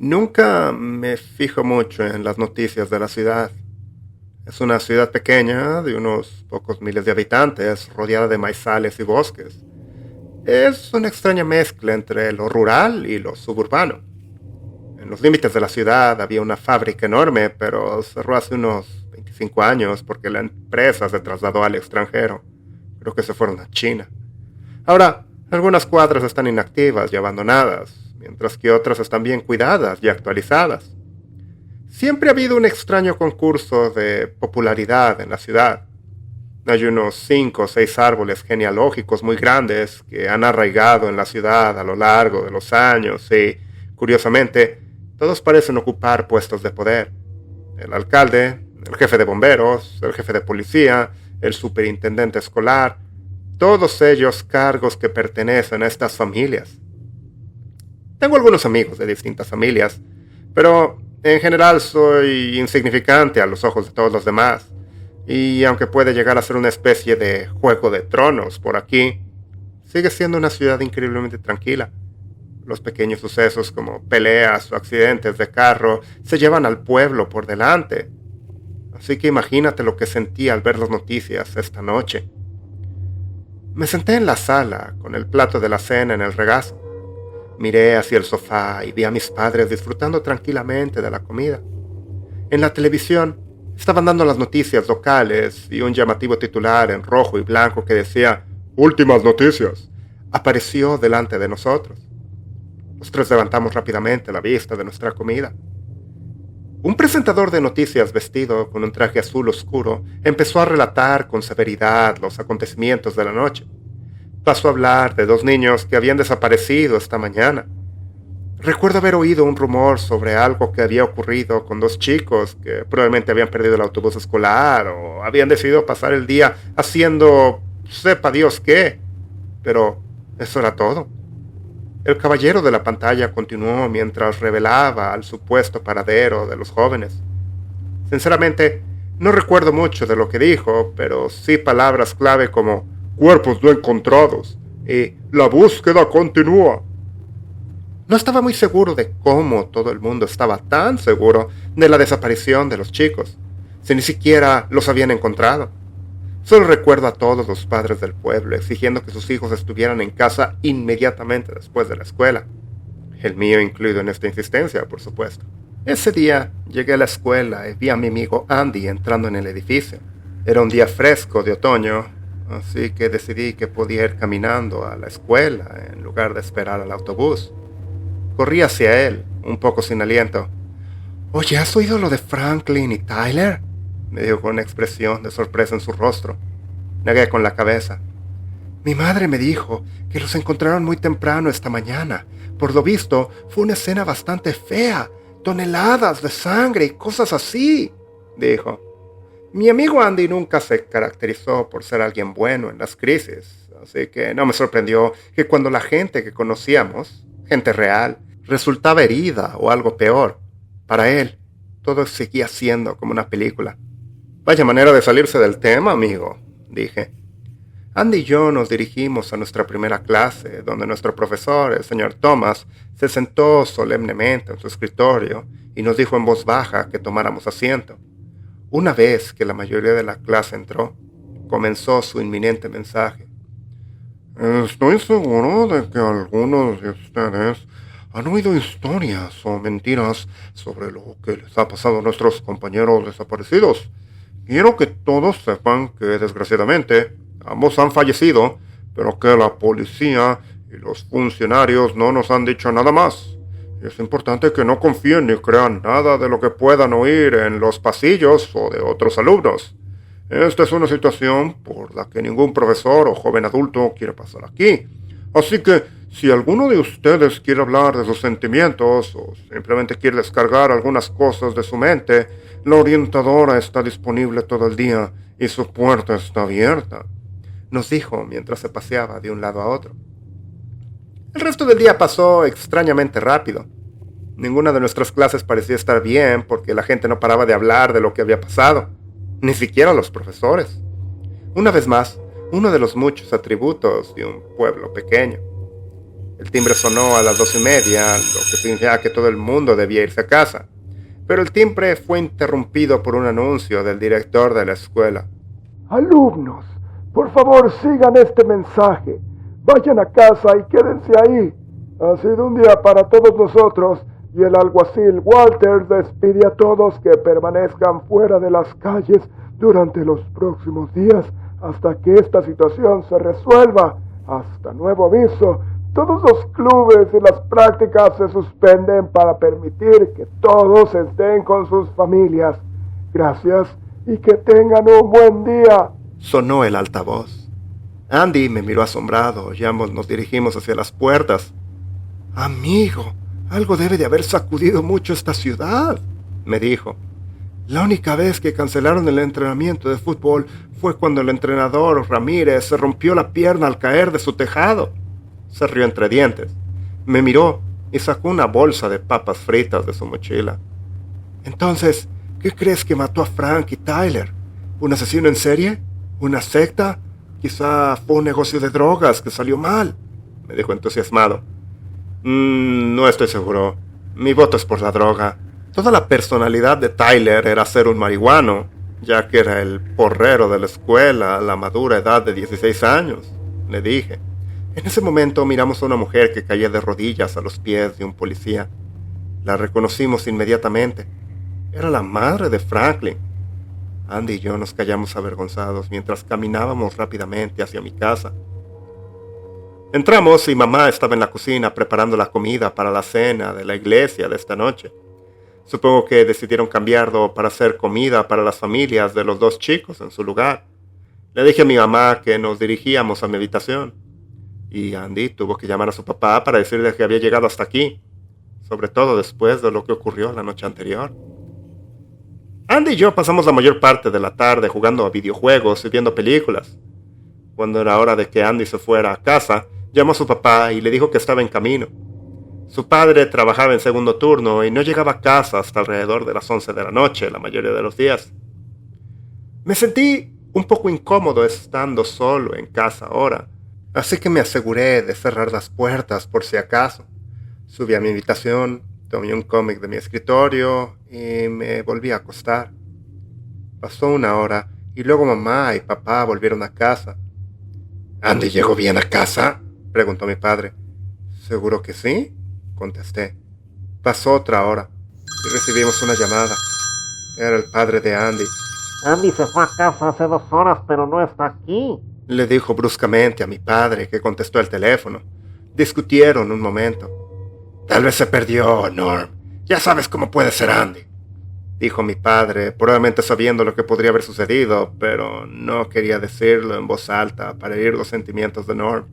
Nunca me fijo mucho en las noticias de la ciudad. Es una ciudad pequeña de unos pocos miles de habitantes, rodeada de maizales y bosques. Es una extraña mezcla entre lo rural y lo suburbano. En los límites de la ciudad había una fábrica enorme, pero cerró hace unos 25 años porque la empresa se trasladó al extranjero. Creo que se fueron a China. Ahora, algunas cuadras están inactivas y abandonadas, mientras que otras están bien cuidadas y actualizadas. Siempre ha habido un extraño concurso de popularidad en la ciudad. Hay unos 5 o 6 árboles genealógicos muy grandes que han arraigado en la ciudad a lo largo de los años y, curiosamente, todos parecen ocupar puestos de poder. El alcalde, el jefe de bomberos, el jefe de policía, el superintendente escolar, todos ellos cargos que pertenecen a estas familias. Tengo algunos amigos de distintas familias, pero en general soy insignificante a los ojos de todos los demás. Y aunque puede llegar a ser una especie de juego de tronos por aquí, sigue siendo una ciudad increíblemente tranquila. Los pequeños sucesos como peleas o accidentes de carro se llevan al pueblo por delante. Así que imagínate lo que sentí al ver las noticias esta noche. Me senté en la sala con el plato de la cena en el regazo. Miré hacia el sofá y vi a mis padres disfrutando tranquilamente de la comida. En la televisión estaban dando las noticias locales y un llamativo titular en rojo y blanco que decía «Últimas noticias» apareció delante de nosotros. Los tres levantamos rápidamente la vista de nuestra comida. Un presentador de noticias vestido con un traje azul oscuro empezó a relatar con severidad los acontecimientos de la noche. Pasó a hablar de 2 niños que habían desaparecido esta mañana. Recuerdo haber oído un rumor sobre algo que había ocurrido con 2 chicos que probablemente habían perdido el autobús escolar o habían decidido pasar el día haciendo sepa Dios qué. Pero eso era todo. El caballero de la pantalla continuó mientras revelaba al supuesto paradero de los jóvenes. Sinceramente, no recuerdo mucho de lo que dijo, pero sí palabras clave como «cuerpos no encontrados» y «la búsqueda continúa». No estaba muy seguro de cómo todo el mundo estaba tan seguro de la desaparición de los chicos, si ni siquiera los habían encontrado. Solo recuerdo a todos los padres del pueblo exigiendo que sus hijos estuvieran en casa inmediatamente después de la escuela. El mío incluido en esta insistencia, por supuesto. Ese día llegué a la escuela y vi a mi amigo Andy entrando en el edificio. Era un día fresco de otoño, así que decidí que podía ir caminando a la escuela en lugar de esperar al autobús. Corrí hacia él, un poco sin aliento. «Oye, ¿has oído lo de Franklin y Tyler?», me dijo con una expresión de sorpresa en su rostro. Negué con la cabeza. «Mi madre me dijo que los encontraron muy temprano esta mañana. Por lo visto, fue una escena bastante fea. Toneladas de sangre y cosas así», dijo. Mi amigo Andy nunca se caracterizó por ser alguien bueno en las crisis, así que no me sorprendió que cuando la gente que conocíamos, gente real, resultaba herida o algo peor, para él todo seguía siendo como una película. «Vaya manera de salirse del tema, amigo», dije. Andy y yo nos dirigimos a nuestra primera clase, donde nuestro profesor, el señor Thomas, se sentó solemnemente en su escritorio y nos dijo en voz baja que tomáramos asiento. Una vez que la mayoría de la clase entró, comenzó su inminente mensaje. «Estoy seguro de que algunos de ustedes han oído historias o mentiras sobre lo que les ha pasado a nuestros compañeros desaparecidos. Quiero que todos sepan que, desgraciadamente, ambos han fallecido, pero que la policía y los funcionarios no nos han dicho nada más. Es importante que no confíen ni crean nada de lo que puedan oír en los pasillos o de otros alumnos. Esta es una situación por la que ningún profesor o joven adulto quiere pasar aquí. Así que, si alguno de ustedes quiere hablar de sus sentimientos o simplemente quiere descargar algunas cosas de su mente, la orientadora está disponible todo el día y su puerta está abierta», nos dijo mientras se paseaba de un lado a otro. El resto del día pasó extrañamente rápido. Ninguna de nuestras clases parecía estar bien porque la gente no paraba de hablar de lo que había pasado, ni siquiera los profesores. Una vez más, uno de los muchos atributos de un pueblo pequeño. El timbre sonó a las 2:30, lo que significaba que todo el mundo debía irse a casa. Pero el timbre fue interrumpido por un anuncio del director de la escuela. Alumnos, por favor sigan este mensaje. Vayan a casa y quédense ahí. Ha sido un día para todos nosotros y el alguacil Walters despide a todos que permanezcan fuera de las calles durante los próximos días hasta que esta situación se resuelva. Hasta nuevo aviso, todos los clubes y las prácticas se suspenden para permitir que todos estén con sus familias. Gracias y que tengan un buen día. Sonó el altavoz. Andy me miró asombrado y ambos nos dirigimos hacia las puertas. Amigo, algo debe de haber sacudido mucho esta ciudad, me dijo. La única vez que cancelaron el entrenamiento de fútbol fue cuando el entrenador Ramírez se rompió la pierna al caer de su tejado. Se rió entre dientes. Me miró y sacó una bolsa de papas fritas de su mochila. Entonces, ¿qué crees que mató a Frank y Tyler? ¿Un asesino en serie? ¿Una secta? Quizá fue un negocio de drogas que salió mal, me dijo entusiasmado. No estoy seguro. Mi voto es por la droga. Toda la personalidad de Tyler era ser un marihuano, ya que era el porrero de la escuela a la madura edad de 16 años, le dije. En ese momento miramos a una mujer que caía de rodillas a los pies de un policía. La reconocimos inmediatamente. Era la madre de Franklin. Andy y yo nos callamos avergonzados mientras caminábamos rápidamente hacia mi casa. Entramos y mamá estaba en la cocina preparando la comida para la cena de la iglesia de esta noche. Supongo que decidieron cambiarlo para hacer comida para las familias de los dos chicos en su lugar. Le dije a mi mamá que nos dirigíamos a mi habitación. Y Andy tuvo que llamar a su papá para decirle que había llegado hasta aquí, sobre todo después de lo que ocurrió la noche anterior. Andy y yo pasamos la mayor parte de la tarde jugando a videojuegos y viendo películas. Cuando era hora de que Andy se fuera a casa, llamó a su papá y le dijo que estaba en camino. Su padre trabajaba en segundo turno y no llegaba a casa hasta alrededor de las 11 de la noche la mayoría de los días. Me sentí un poco incómodo estando solo en casa ahora, así que me aseguré de cerrar las puertas por si acaso. Subí a mi habitación, tomé un cómic de mi escritorio y me volví a acostar. Pasó una hora y luego mamá y papá volvieron a casa. ¿Andy llegó bien a casa?, preguntó mi padre. ¿Seguro que sí?, contesté. Pasó otra hora y recibimos una llamada. Era el padre de Andy. Andy se fue a casa hace 2 horas, pero no está aquí, le dijo bruscamente a mi padre, que contestó el teléfono. Discutieron un momento. Tal vez se perdió, Norm. Ya sabes cómo puede ser Andy, dijo mi padre, probablemente sabiendo lo que podría haber sucedido, pero no quería decirlo en voz alta para herir los sentimientos de Norm.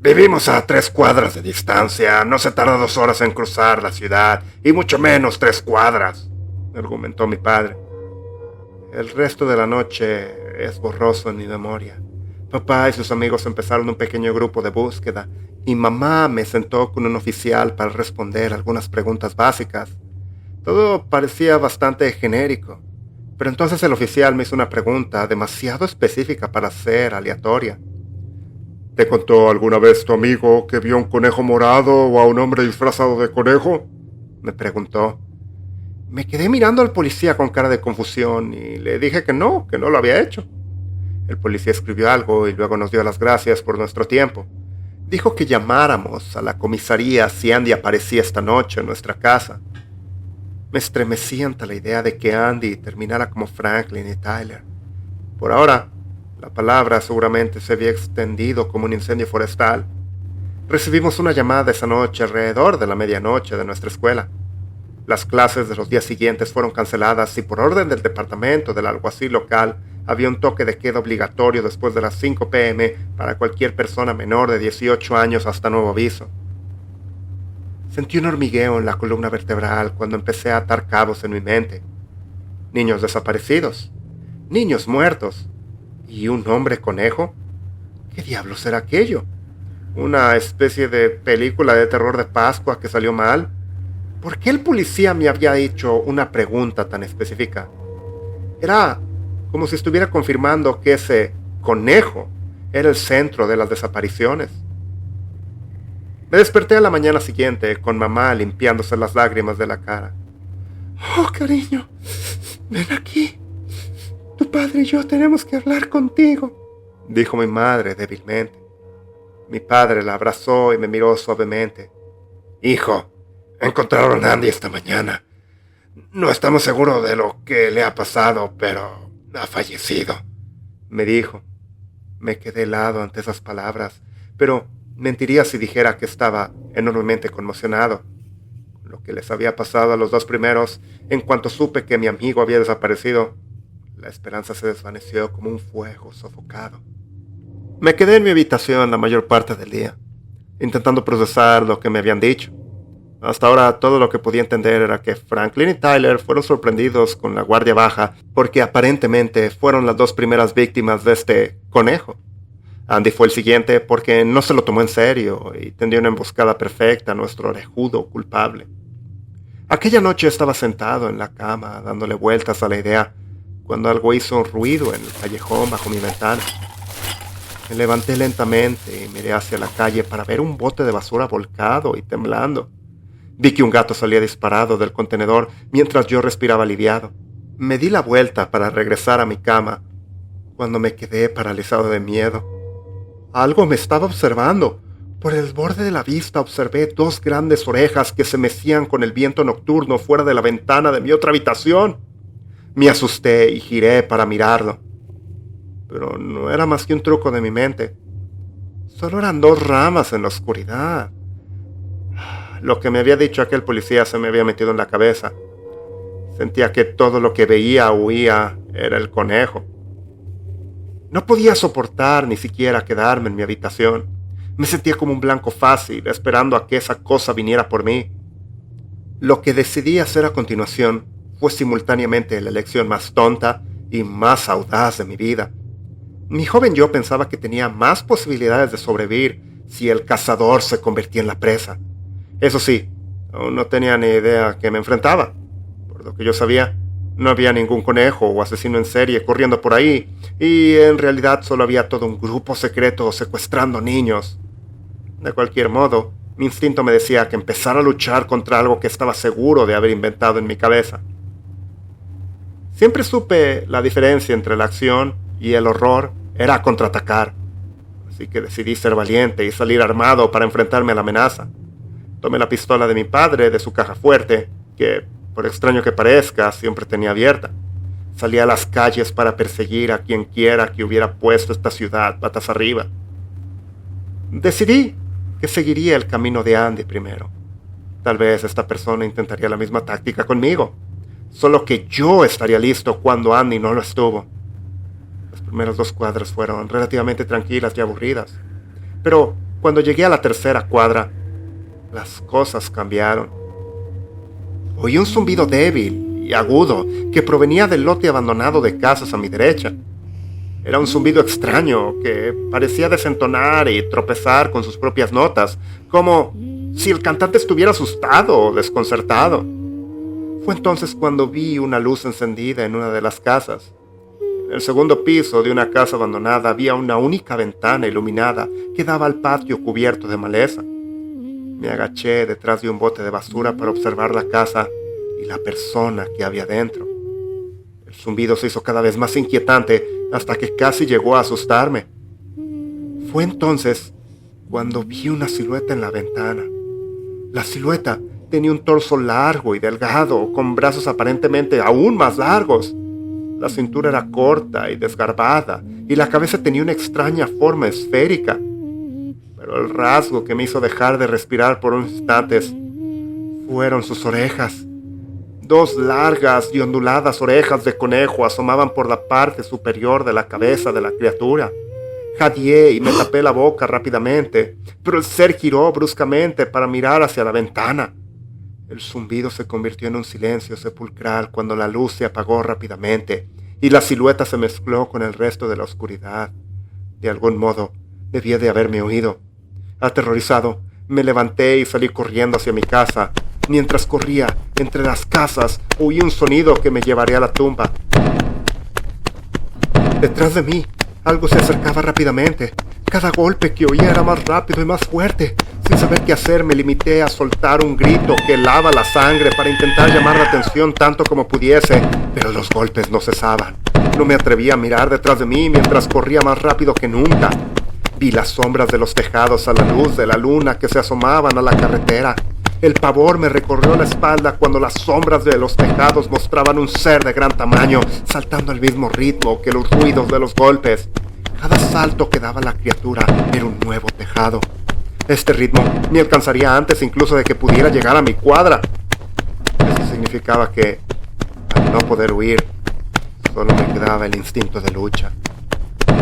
Vivimos a 3 cuadras de distancia. No se tarda 2 horas en cruzar la ciudad, y mucho menos 3 cuadras, argumentó mi padre. El resto de la noche es borroso en mi memoria. Papá y sus amigos empezaron un pequeño grupo de búsqueda, y mamá me sentó con un oficial para responder algunas preguntas básicas. Todo parecía bastante genérico, pero entonces el oficial me hizo una pregunta demasiado específica para ser aleatoria. ¿Te contó alguna vez tu amigo que vio un conejo morado o a un hombre disfrazado de conejo?, me preguntó. Me quedé mirando al policía con cara de confusión y le dije que no lo había hecho. El policía escribió algo y luego nos dio las gracias por nuestro tiempo. Dijo que llamáramos a la comisaría si Andy aparecía esta noche en nuestra casa. Me estremecí ante la idea de que Andy terminara como Franklin y Tyler. Por ahora, la palabra seguramente se había extendido como un incendio forestal. Recibimos una llamada esa noche alrededor de la medianoche de nuestra escuela. Las clases de los días siguientes fueron canceladas y por orden del departamento del alguacil local había un toque de queda obligatorio después de las 5 p.m. para cualquier persona menor de 18 años hasta nuevo aviso. Sentí un hormigueo en la columna vertebral cuando empecé a atar cabos en mi mente. Niños desaparecidos, niños muertos y un hombre conejo. ¿Qué diablos era aquello? ¿Una especie de película de terror de Pascua que salió mal? ¿Por qué el policía me había hecho una pregunta tan específica? Era como si estuviera confirmando que ese conejo era el centro de las desapariciones. Me desperté a la mañana siguiente con mamá limpiándose las lágrimas de la cara. Oh, cariño, ven aquí. Tu padre y yo tenemos que hablar contigo, dijo mi madre débilmente. Mi padre la abrazó y me miró suavemente. Hijo, encontraron a Andy esta mañana. No estamos seguros de lo que le ha pasado, pero ha fallecido, me dijo. Me quedé helado ante esas palabras, pero mentiría si dijera que estaba enormemente conmocionado. Con lo que les había pasado a los dos primeros, en cuanto supe que mi amigo había desaparecido, la esperanza se desvaneció como un fuego sofocado. Me quedé en mi habitación la mayor parte del día, intentando procesar lo que me habían dicho. Hasta ahora todo lo que podía entender era que Franklin y Tyler fueron sorprendidos con la guardia baja porque aparentemente fueron las dos primeras víctimas de este conejo. Andy fue el siguiente porque no se lo tomó en serio y tendió una emboscada perfecta a nuestro orejudo culpable. Aquella noche estaba sentado en la cama dándole vueltas a la idea cuando algo hizo un ruido en el callejón bajo mi ventana. Me levanté lentamente y miré hacia la calle para ver un bote de basura volcado y temblando. Vi que un gato salía disparado del contenedor mientras yo respiraba aliviado. Me di la vuelta para regresar a mi cama cuando me quedé paralizado de miedo. Algo me estaba observando. Por el borde de la vista observé dos grandes orejas que se mecían con el viento nocturno fuera de la ventana de mi otra habitación. Me asusté y giré para mirarlo. Pero no era más que un truco de mi mente. Solo eran dos ramas en la oscuridad. Lo que me había dicho aquel policía se me había metido en la cabeza. Sentía que todo lo que veía o oía era el conejo. No podía soportar ni siquiera quedarme en mi habitación. Me sentía como un blanco fácil, esperando a que esa cosa viniera por mí. Lo que decidí hacer a continuación fue simultáneamente la elección más tonta y más audaz de mi vida. Mi joven yo pensaba que tenía más posibilidades de sobrevivir si el cazador se convertía en la presa. Eso sí, aún no tenía ni idea a qué me enfrentaba. Por lo que yo sabía, no había ningún conejo o asesino en serie corriendo por ahí, y en realidad solo había todo un grupo secreto secuestrando niños. De cualquier modo, mi instinto me decía que empezara a luchar contra algo que estaba seguro de haber inventado en mi cabeza. Siempre supe la diferencia entre la acción y el horror era contraatacar, así que decidí ser valiente y salir armado para enfrentarme a la amenaza. Tomé la pistola de mi padre de su caja fuerte, que, por extraño que parezca, siempre tenía abierta. Salí a las calles para perseguir a quien quiera que hubiera puesto esta ciudad patas arriba. Decidí que seguiría el camino de Andy primero. Tal vez esta persona intentaría la misma táctica conmigo, solo que yo estaría listo cuando Andy no lo estuvo. Las primeras 2 cuadras fueron relativamente tranquilas y aburridas, pero cuando llegué a la tercera cuadra, las cosas cambiaron. Oí un zumbido débil y agudo que provenía del lote abandonado de casas a mi derecha. Era un zumbido extraño que parecía desentonar y tropezar con sus propias notas, como si el cantante estuviera asustado o desconcertado. Fue entonces cuando vi una luz encendida en una de las casas. En el segundo piso de una casa abandonada había una única ventana iluminada que daba al patio cubierto de maleza. Me agaché detrás de un bote de basura para observar la casa y la persona que había dentro. El zumbido se hizo cada vez más inquietante hasta que casi llegó a asustarme. Fue entonces cuando vi una silueta en la ventana. La silueta tenía un torso largo y delgado, con brazos aparentemente aún más largos. La cintura era corta y desgarbada, y la cabeza tenía una extraña forma esférica. Pero el rasgo que me hizo dejar de respirar por unos instantes fueron sus orejas. 2 largas y onduladas orejas de conejo asomaban por la parte superior de la cabeza de la criatura. Jadeé y me tapé la boca rápidamente, pero el ser giró bruscamente para mirar hacia la ventana. El zumbido se convirtió en un silencio sepulcral cuando la luz se apagó rápidamente y la silueta se mezcló con el resto de la oscuridad. De algún modo, debía de haberme oído. Aterrorizado, me levanté y salí corriendo hacia mi casa. Mientras corría entre las casas, oí un sonido que me llevaría a la tumba. Detrás de mí, algo se acercaba rápidamente. Cada golpe que oía era más rápido y más fuerte. Sin saber qué hacer, me limité a soltar un grito que helaba la sangre para intentar llamar la atención tanto como pudiese, pero los golpes no cesaban. No me atreví a mirar detrás de mí mientras corría más rápido que nunca. Vi las sombras de los tejados a la luz de la luna que se asomaban a la carretera. El pavor me recorrió la espalda cuando las sombras de los tejados mostraban un ser de gran tamaño, saltando al mismo ritmo que los ruidos de los golpes. Cada salto que daba la criatura era un nuevo tejado. Este ritmo me alcanzaría antes incluso de que pudiera llegar a mi cuadra. Eso significaba que, al no poder huir, solo me quedaba el instinto de lucha.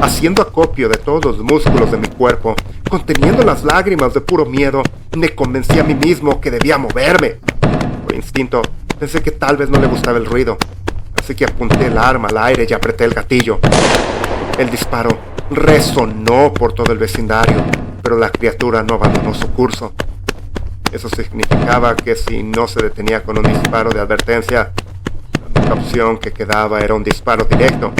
Haciendo acopio de todos los músculos de mi cuerpo, conteniendo las lágrimas de puro miedo, me convencí a mí mismo que debía moverme. Por instinto, pensé que tal vez no le gustaba el ruido, así que apunté el arma al aire y apreté el gatillo. El disparo resonó por todo el vecindario, pero la criatura no abandonó su curso. Eso significaba que si no se detenía con un disparo de advertencia, la única opción que quedaba era un disparo directo.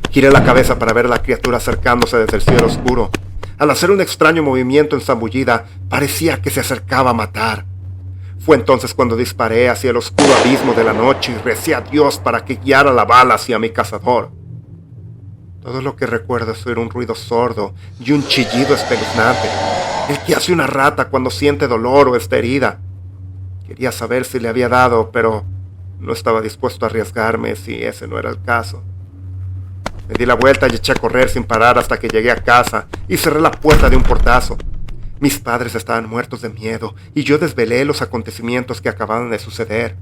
Giré la cabeza para ver a la criatura acercándose desde el cielo oscuro. Al hacer un extraño movimiento ensambullida, parecía que se acercaba a matar. Fue entonces cuando disparé hacia el oscuro abismo de la noche y recé a Dios para que guiara la bala hacia mi cazador. Todo lo que recuerdo es oír un ruido sordo y un chillido espeluznante, el que hace una rata cuando siente dolor o está herida. Quería saber si le había dado, pero no estaba dispuesto a arriesgarme si ese no era el caso. Me di la vuelta y eché a correr sin parar hasta que llegué a casa y cerré la puerta de un portazo. Mis padres estaban muertos de miedo y yo desvelé los acontecimientos que acababan de suceder.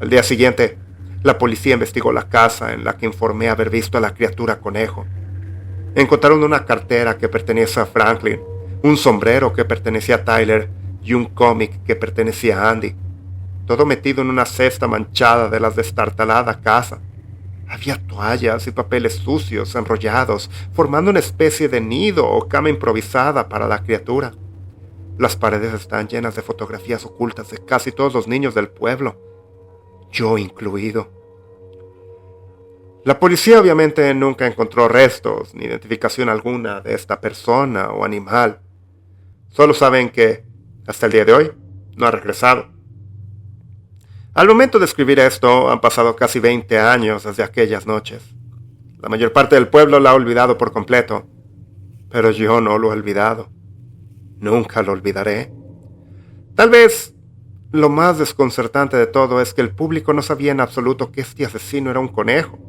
Al día siguiente, la policía investigó la casa en la que informé haber visto a la criatura conejo. Encontraron una cartera que pertenecía a Franklin, un sombrero que pertenecía a Tyler y un cómic que pertenecía a Andy. Todo metido en una cesta manchada de las destartalada casa. Había toallas y papeles sucios enrollados, formando una especie de nido o cama improvisada para la criatura. Las paredes estaban llenas de fotografías ocultas de casi todos los niños del pueblo, yo incluido. La policía obviamente nunca encontró restos ni identificación alguna de esta persona o animal. Solo saben que, hasta el día de hoy, no ha regresado. Al momento de escribir esto, han pasado casi 20 años desde aquellas noches. La mayor parte del pueblo la ha olvidado por completo, pero yo no lo he olvidado. Nunca lo olvidaré. Tal vez lo más desconcertante de todo es que el público no sabía en absoluto que este asesino era un conejo.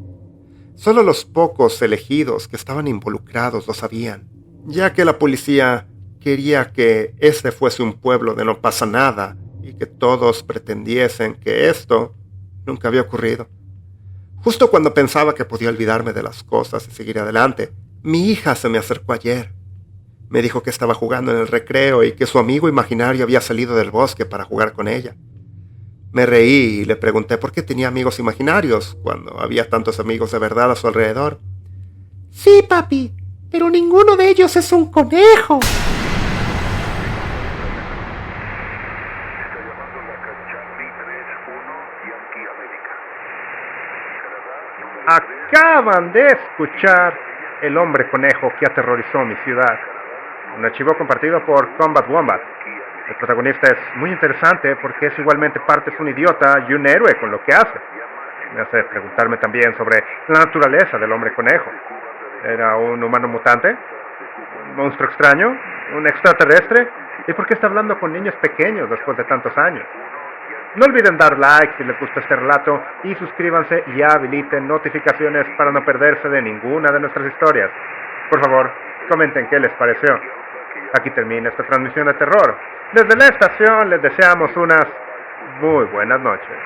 Solo los pocos elegidos que estaban involucrados lo sabían, ya que la policía quería que este fuese un pueblo de no pasa nada y que todos pretendiesen que esto nunca había ocurrido. Justo cuando pensaba que podía olvidarme de las cosas y seguir adelante, mi hija se me acercó ayer. Me dijo que estaba jugando en el recreo y que su amigo imaginario había salido del bosque para jugar con ella. Me reí y le pregunté por qué tenía amigos imaginarios cuando había tantos amigos de verdad a su alrededor. Sí, papi, pero ninguno de ellos es un conejo. Acaban de escuchar El hombre conejo que aterrorizó mi ciudad. Un archivo compartido por Combat Wombat. El protagonista es muy interesante porque es igualmente parte un idiota y un héroe con lo que hace. Me hace preguntarme también sobre la naturaleza del hombre conejo. ¿Era un humano mutante? ¿Un monstruo extraño? ¿Un extraterrestre? ¿Y por qué está hablando con niños pequeños después de tantos años? No olviden dar like si les gusta este relato y suscríbanse y habiliten notificaciones para no perderse de ninguna de nuestras historias. Por favor, comenten qué les pareció. Aquí termina esta transmisión de terror. Desde la estación les deseamos unas muy buenas noches.